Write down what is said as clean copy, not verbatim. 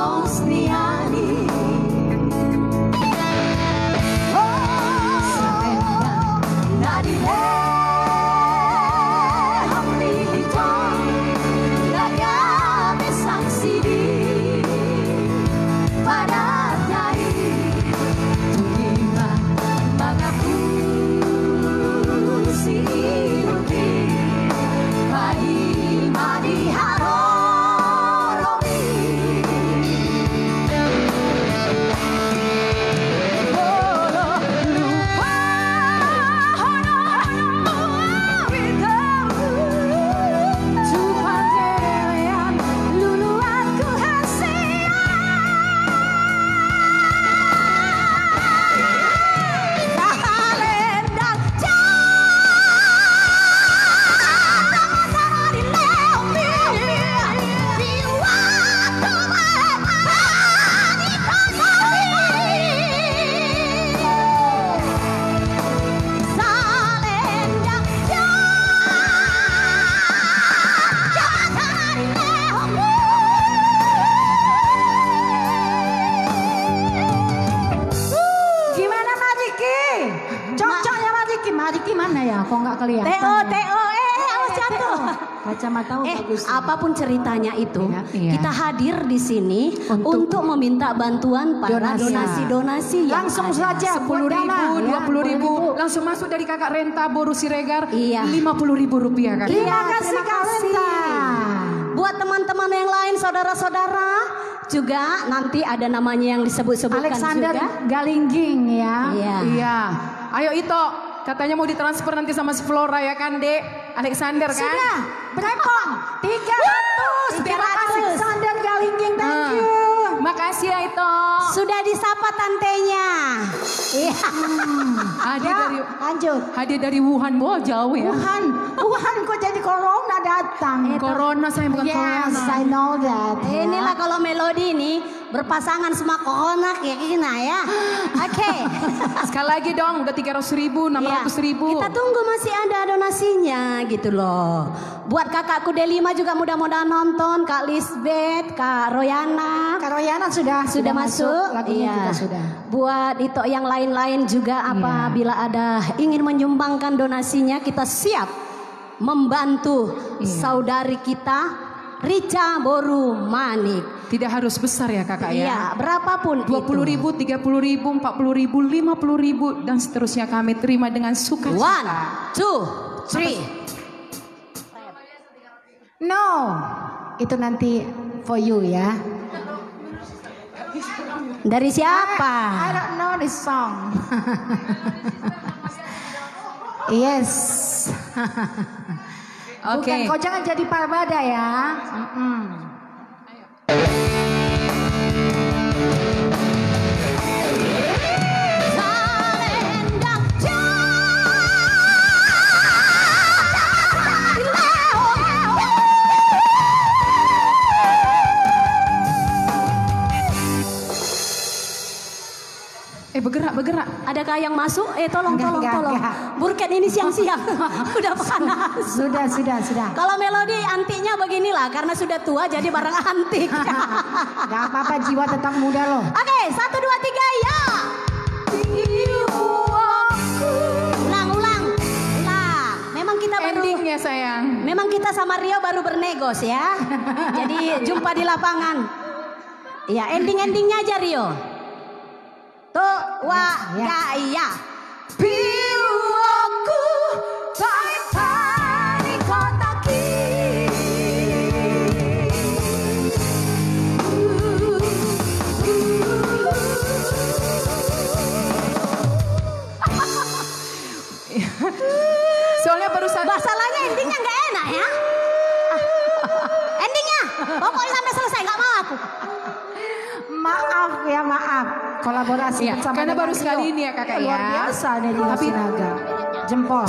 Rosniani. Sarenda nadile hamlito nagame sang sidi pada dai tulima mga pusi uti madi harorobi bolo lupa hono Tupanderean luluan ku hasia Salendang sama di leopi Biwatu mepani pasawi Salendang sama di leopi Gimana Madiki? Cocoknya Madiki. Madiki mana ya? Kok nggak kelihatan? Teo, awas jatuh. Kacamata bagus. Apapun ceritanya itu, Iya. kita hadir di sini untuk meminta bantuan para donasi-donasi yang Langsung ada. saja 10.000, 20.000, ya, 20.000. langsung masuk dari kakak Renta Boru Siregar. Iya. 50.000 rupiah kak. Terima Iya, kasih terima Kak kasih. Renta. Buat teman-teman yang lain, saudara-saudara, juga nanti ada namanya yang disebut-sebutkan Alexander juga. Galingging ya. Iya. Iya. Ayo Ito, katanya mau ditransfer nanti sama si Flora ya kan Dek? Alexander kan? Sudah, berapa? 300. Terima kasih Alexander Galingging, thank you. Makasih ya Ito. Sudah disapa tantenya. Iya. Hadiah Ya, dari lanjut. hadiah dari Wuhan. Wah jauh ya. Wuhan kok jadi corona datang. Corona saya bukan Yes, corona. I know that. ya. Inilah kalau Melody ini berpasangan sama corona kayak gini ya. Oke. Sekali lagi dong, udah 300.000, 600.000. Kita tunggu masih ada donasinya gitu loh. Buat kakakku Delima juga mudah-mudahan nonton, Kak Lisbeth, Kak Royana. Kak Royana sudah Masuk. Lagunya Iya. juga sudah. Buat itu yang lain-lain juga apabila ada ingin menyumbangkan donasinya, kita siap membantu saudari kita Rica Boru Manik. Tidak harus besar ya kakak ya. Iya, berapapun 20.000, 30.000, 40.000, 50.000 dan seterusnya kami terima dengan sukacita. 1, 2, 3. No, itu nanti for you ya. Dari siapa? I don't know this song. Yes. Oke. Bukan, kau jangan jadi parbada ya. Salendang Bergerak. Adakah yang masuk? Tolong. Enggak. Burket ini siang-siang. Udah panas. Sudah. Kalau Melody antiknya beginilah, karena sudah tua jadi barang antik. Gak apa-apa, jiwa tetap muda loh. Oke, 1, 2, 3, ya. Ulang. Memang kita baru Endingnya sayang. Memang kita sama Rio baru bernegos ya. Jadi jumpa di lapangan. Ya, endingnya aja Rio. Tuh, ya. Piwaku di kota Soalnya baru Masalahnya endingnya nggak enak ya. Endingnya, pokoknya sampai selesai nggak mau aku. Maaf. Kolaborasi Iya, bersama karena dengan baru Rio. sekali ini ya kakak ya. Luar biasa nih di Sinaga. Jempol.